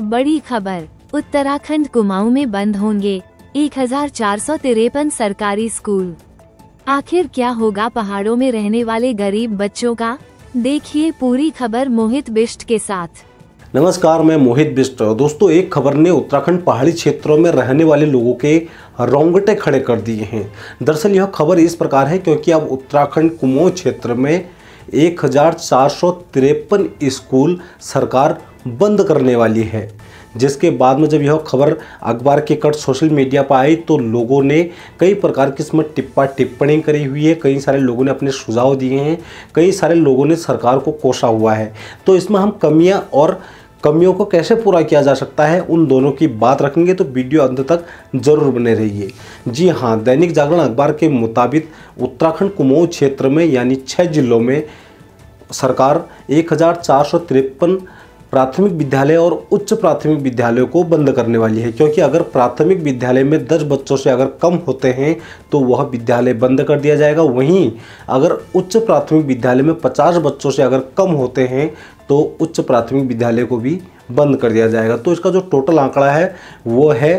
बड़ी खबर, उत्तराखंड कुमाऊं में बंद होंगे 1453 सरकारी स्कूल। आखिर क्या होगा पहाड़ों में रहने वाले गरीब बच्चों का? देखिए पूरी खबर मोहित बिष्ट के साथ। नमस्कार, मैं मोहित बिष्ट। दोस्तों, एक खबर ने उत्तराखंड पहाड़ी क्षेत्रों में रहने वाले लोगों के रोंगटे खड़े कर दिए हैं। दरअसल यह खबर इस प्रकार है क्योंकि अब उत्तराखंड कुमाऊं क्षेत्र में 1453 स्कूल सरकार बंद करने वाली है, जिसके बाद में जब यह खबर अखबार के कट सोशल मीडिया पर आई तो लोगों ने कई प्रकार की इसमें टिप्पणी करी हुई है। कई सारे लोगों ने अपने सुझाव दिए हैं, कई सारे लोगों ने सरकार को कोसा हुआ है। तो इसमें हम कमियों को कैसे पूरा किया जा सकता है, उन दोनों की बात रखेंगे, तो वीडियो अंत तक जरूर बने रहिए। जी हाँ, दैनिक जागरण अखबार के मुताबिक उत्तराखंड कुमाऊं क्षेत्र में यानी 6 जिलों में सरकार 1453 प्राथमिक विद्यालय और उच्च प्राथमिक विद्यालयों को बंद करने वाली है। क्योंकि अगर प्राथमिक विद्यालय में 10 बच्चों से अगर कम होते हैं तो वह विद्यालय बंद कर दिया जाएगा। वहीं अगर उच्च प्राथमिक विद्यालय में 50 बच्चों से अगर कम होते हैं तो उच्च प्राथमिक विद्यालय को भी बंद कर दिया जाएगा। तो इसका जो टोटल आंकड़ा है वो है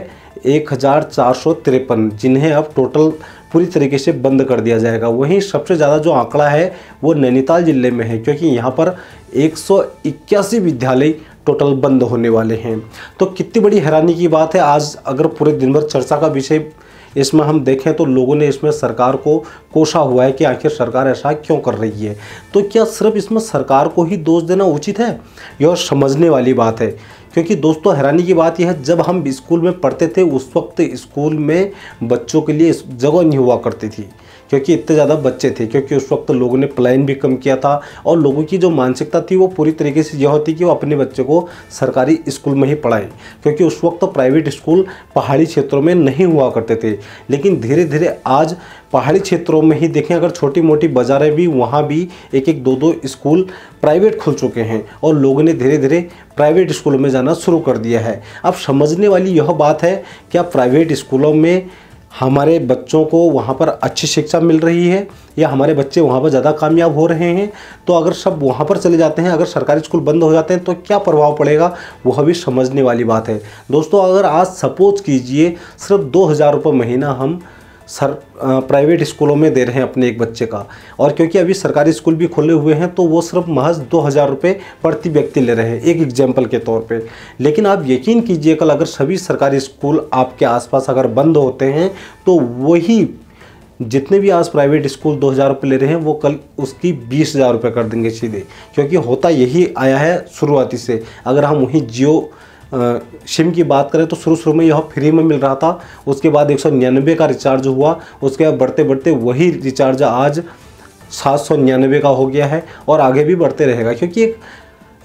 1453, जिन्हें अब टोटल पूरी तरीके से बंद कर दिया जाएगा। वहीं सबसे ज़्यादा जो आंकड़ा है वो नैनीताल जिले में है, क्योंकि यहाँ पर 181 विद्यालय टोटल बंद होने वाले हैं। तो कितनी बड़ी हैरानी की बात है। आज अगर पूरे दिन भर चर्चा का विषय इसमें हम देखें तो लोगों ने इसमें सरकार को कोसा हुआ है कि आखिर सरकार ऐसा क्यों कर रही है। तो क्या सिर्फ इसमें सरकार को ही दोष देना उचित है? यह समझने वाली बात है। क्योंकि दोस्तों, हैरानी की बात यह है, जब हम स्कूल में पढ़ते थे उस वक्त स्कूल में बच्चों के लिए जगह नहीं हुआ करती थी, क्योंकि इतने ज़्यादा बच्चे थे। क्योंकि उस वक्त लोगों ने पलायन भी कम किया था और लोगों की जो मानसिकता थी वो पूरी तरीके से यह होती कि वो अपने बच्चे को सरकारी स्कूल में ही पढ़ाएं, क्योंकि उस वक्त प्राइवेट स्कूल पहाड़ी क्षेत्रों में नहीं हुआ करते थे। लेकिन धीरे धीरे आज पहाड़ी क्षेत्रों में ही देखें, अगर छोटी मोटी बाज़ारें भी, वहाँ भी एक एक दो स्कूल प्राइवेट खुल चुके हैं और लोगों ने धीरे धीरे प्राइवेट स्कूलों में जाना शुरू कर दिया है। अब समझने वाली यह बात है, क्या प्राइवेट स्कूलों में हमारे बच्चों को वहाँ पर अच्छी शिक्षा मिल रही है या हमारे बच्चे वहाँ पर ज़्यादा कामयाब हो रहे हैं? तो अगर सब वहाँ पर चले जाते हैं, अगर सरकारी स्कूल बंद हो जाते हैं तो क्या प्रभाव पड़ेगा, वह भी समझने वाली बात है। दोस्तों, अगर आज सपोज कीजिए सिर्फ 2000 रुपये महीना हम प्राइवेट स्कूलों में दे रहे हैं अपने एक बच्चे का, और क्योंकि अभी सरकारी स्कूल भी खुले हुए हैं तो वो सिर्फ महज 2000 रुपये प्रति व्यक्ति ले रहे हैं, एक एग्जाम्पल के तौर पे। लेकिन आप यकीन कीजिए, कल अगर सभी सरकारी स्कूल आपके आसपास अगर बंद होते हैं तो वही जितने भी आज प्राइवेट स्कूल 2000 रुपये ले रहे हैं वो कल उसकी 20,000 रुपये कर देंगे सीधे। क्योंकि होता यही आया है शुरुआती से। अगर हम वहीं जियो सिम की बात करें तो शुरू में यह फ्री में मिल रहा था, उसके बाद 199 का रिचार्ज हुआ, उसके बाद बढ़ते बढ़ते वही रिचार्ज आज 799 का हो गया है और आगे भी बढ़ते रहेगा। क्योंकि एक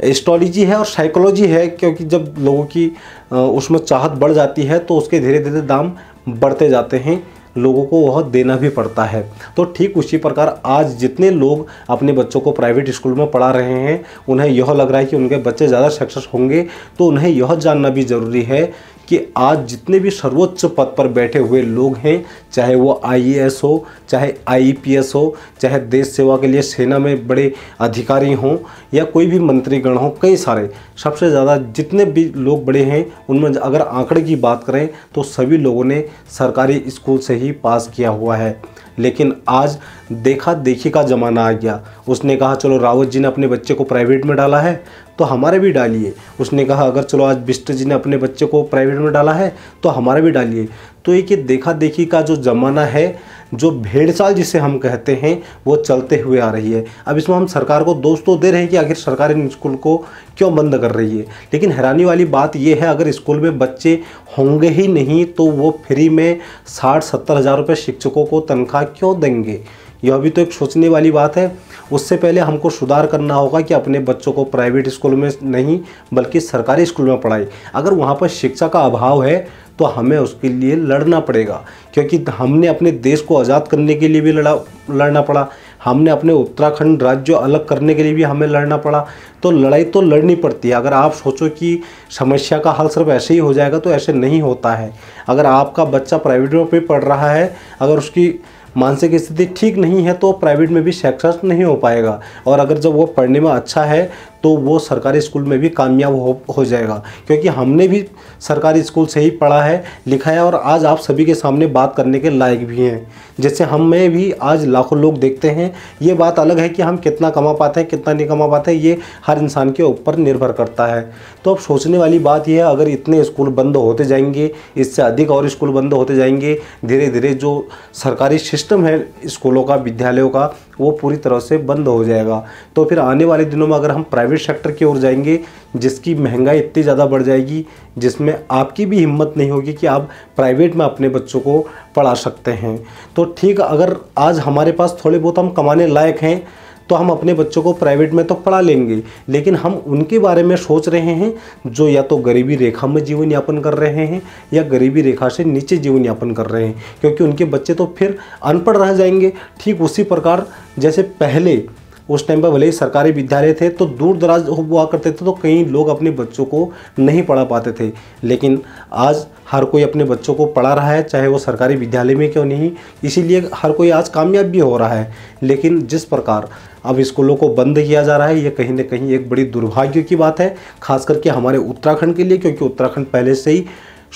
एस्ट्रोलॉजी है और साइकोलॉजी है, क्योंकि जब लोगों की उसमें चाहत बढ़ जाती है तो उसके धीरे धीरे दाम बढ़ते जाते हैं, लोगों को वह देना भी पड़ता है। तो ठीक उसी प्रकार आज जितने लोग अपने बच्चों को प्राइवेट स्कूल में पढ़ा रहे हैं, उन्हें यह लग रहा है कि उनके बच्चे ज़्यादा सक्सेस होंगे, तो उन्हें यह जानना भी ज़रूरी है कि आज जितने भी सर्वोच्च पद पर बैठे हुए लोग हैं, चाहे वो IAS हो, चाहे IPS हो, चाहे देश सेवा के लिए सेना में बड़े अधिकारी हों या कोई भी मंत्रीगण हो, कई सारे, सबसे ज़्यादा जितने भी लोग बड़े हैं उनमें अगर आंकड़े की बात करें तो सभी लोगों ने सरकारी स्कूल से ही पास किया हुआ है। लेकिन आज देखा देखी का ज़माना आ गया। उसने कहा चलो रावत जी ने अपने बच्चे को प्राइवेट में डाला है तो हमारे भी डालिए। उसने कहा अगर चलो आज बिष्ट जी ने अपने बच्चे को प्राइवेट में डाला है तो हमारे भी डालिए। तो एक ये देखा देखी का जो ज़माना है, जो भेड़चाल जिसे हम कहते हैं, वो चलते हुए आ रही है। अब इसमें हम सरकार को दोष तो दे रहे हैं कि आखिर सरकारी स्कूल को क्यों बंद कर रही है, लेकिन हैरानी वाली बात यह है, अगर स्कूल में बच्चे होंगे ही नहीं तो वो फ्री में 60-70 हज़ार रुपये शिक्षकों को तनख्वाह क्यों देंगे? यह भी तो एक सोचने वाली बात है। उससे पहले हमको सुधार करना होगा कि अपने बच्चों को प्राइवेट स्कूल में नहीं बल्कि सरकारी स्कूल में पढ़ाई। अगर वहाँ पर शिक्षा का अभाव है तो हमें उसके लिए लड़ना पड़ेगा, क्योंकि हमने अपने देश को आज़ाद करने के लिए भी लड़ना पड़ा, हमने अपने उत्तराखंड राज्य अलग करने के लिए भी हमें लड़ना पड़ा। तो लड़ाई तो लड़नी पड़ती है। अगर आप सोचो कि समस्या का हल सिर्फ ऐसे ही हो जाएगा तो ऐसे नहीं होता है। अगर आपका बच्चा प्राइवेट में पढ़ रहा है, अगर उसकी मानसिक स्थिति ठीक नहीं है तो प्राइवेट में भी सक्सेस नहीं हो पाएगा। और अगर जब वो पढ़ने में अच्छा है तो वो सरकारी स्कूल में भी कामयाब हो जाएगा, क्योंकि हमने भी सरकारी स्कूल से ही पढ़ा है, लिखा है और आज आप सभी के सामने बात करने के लायक भी हैं। जैसे हमें भी आज लाखों लोग देखते हैं। ये बात अलग है कि हम कितना कमा पाते हैं, कितना नहीं कमा पाते हैं, ये हर इंसान के ऊपर निर्भर करता है। तो अब सोचने वाली बात यह है, अगर इतने स्कूल बंद होते जाएंगे, इससे अधिक और स्कूल बंद होते जाएंगे, धीरे धीरे जो सरकारी सिस्टम है स्कूलों का, विद्यालयों का, वो पूरी तरह से बंद हो जाएगा। तो फिर आने वाले दिनों में अगर हम प्राइवेट सेक्टर की ओर जाएंगे, जिसकी महंगाई इतनी ज़्यादा बढ़ जाएगी, जिसमें आपकी भी हिम्मत नहीं होगी कि आप प्राइवेट में अपने बच्चों को पढ़ा सकते हैं। तो ठीक, अगर आज हमारे पास थोड़े बहुत हम कमाने लायक हैं तो हम अपने बच्चों को प्राइवेट में तो पढ़ा लेंगे, लेकिन हम उनके बारे में सोच रहे हैं जो या तो गरीबी रेखा में जीवन यापन कर रहे हैं या गरीबी रेखा से नीचे जीवन यापन कर रहे हैं, क्योंकि उनके बच्चे तो फिर अनपढ़ रह जाएंगे। ठीक उसी प्रकार जैसे पहले उस टाइम पर भले ही सरकारी विद्यालय थे तो दूर दराज हुआ करते थे, तो कई लोग अपने बच्चों को नहीं पढ़ा पाते थे, लेकिन आज हर कोई अपने बच्चों को पढ़ा रहा है, चाहे वो सरकारी विद्यालय में क्यों नहीं। इसीलिए हर कोई आज कामयाब भी हो रहा है। लेकिन जिस प्रकार अब स्कूलों को बंद किया जा रहा है, ये कहीं ना कहीं एक बड़ी दुर्भाग्य की बात है, खास करके हमारे उत्तराखंड के लिए, क्योंकि उत्तराखंड पहले से ही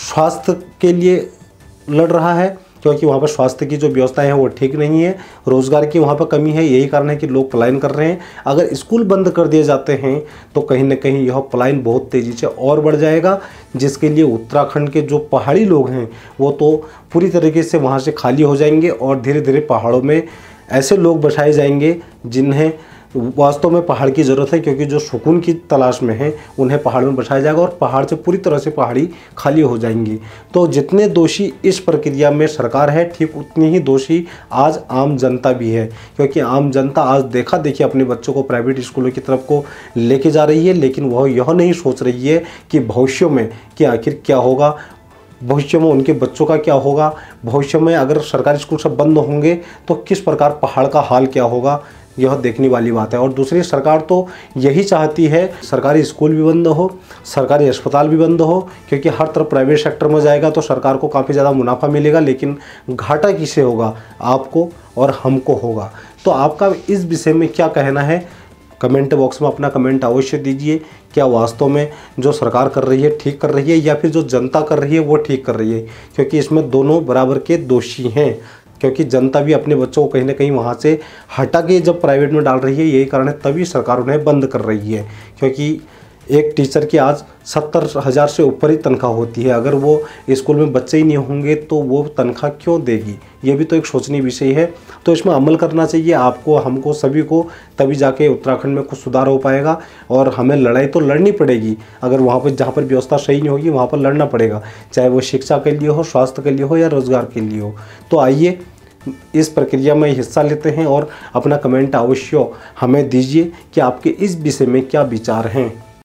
स्वास्थ्य के लिए लड़ रहा है, क्योंकि वहाँ पर स्वास्थ्य की जो व्यवस्थाएं हैं वो ठीक नहीं है, रोज़गार की वहाँ पर कमी है। यही कारण है कि लोग पलायन कर रहे हैं। अगर स्कूल बंद कर दिए जाते हैं तो कहीं ना कहीं यह पलायन बहुत तेज़ी से और बढ़ जाएगा, जिसके लिए उत्तराखंड के जो पहाड़ी लोग हैं वो तो पूरी तरीके से वहाँ से खाली हो जाएंगे और धीरे धीरे पहाड़ों में ऐसे लोग बसाए जाएंगे जिन्हें वास्तव में पहाड़ की ज़रूरत है, क्योंकि जो सुकून की तलाश में है उन्हें पहाड़ में बसाया जाएगा और पहाड़ से पूरी तरह से पहाड़ी खाली हो जाएंगी। तो जितने दोषी इस प्रक्रिया में सरकार है, ठीक उतनी ही दोषी आज आम जनता भी है, क्योंकि आम जनता आज देखा देखिए अपने बच्चों को प्राइवेट स्कूलों की तरफ को लेके जा रही है, लेकिन वह यह नहीं सोच रही है कि भविष्य में कि आखिर क्या होगा, भविष्य में उनके बच्चों का क्या होगा, भविष्य में अगर सरकारी स्कूल सब बंद होंगे तो किस प्रकार पहाड़ का हाल क्या होगा, यह देखने वाली बात है। और दूसरी, सरकार तो यही चाहती है सरकारी स्कूल भी बंद हो, सरकारी अस्पताल भी बंद हो, क्योंकि हर तरफ प्राइवेट सेक्टर में जाएगा तो सरकार को काफ़ी ज़्यादा मुनाफा मिलेगा, लेकिन घाटा किसे होगा, आपको और हमको होगा। तो आपका इस विषय में क्या कहना है, कमेंट बॉक्स में अपना कमेंट अवश्य दीजिए। क्या वास्तव में जो सरकार कर रही है ठीक कर रही है, या फिर जो जनता कर रही है वो ठीक कर रही है, क्योंकि इसमें दोनों बराबर के दोषी हैं, क्योंकि जनता भी अपने बच्चों को कहीं ना कहीं वहाँ से हटा के जब प्राइवेट में डाल रही है, यही कारण है तभी सरकार उन्हें बंद कर रही है। क्योंकि एक टीचर की आज 70,000 से ऊपर ही तनख्वाह होती है, अगर वो स्कूल में बच्चे ही नहीं होंगे तो वो तनख्वाह क्यों देगी, ये भी तो एक सोचनीय विषय है। तो इसमें अमल करना चाहिए आपको, हमको, सभी को, तभी जाके उत्तराखंड में कुछ सुधार हो पाएगा। और हमें लड़ाई तो लड़नी पड़ेगी, अगर वहाँ पर जहाँ पर व्यवस्था सही नहीं होगी वहाँ पर लड़ना पड़ेगा, चाहे वो शिक्षा के लिए हो, स्वास्थ्य के लिए हो या रोज़गार के लिए हो। तो आइए इस प्रक्रिया में हिस्सा लेते हैं और अपना कमेंट अवश्य हमें दीजिए कि आपके इस विषय में क्या विचार हैं।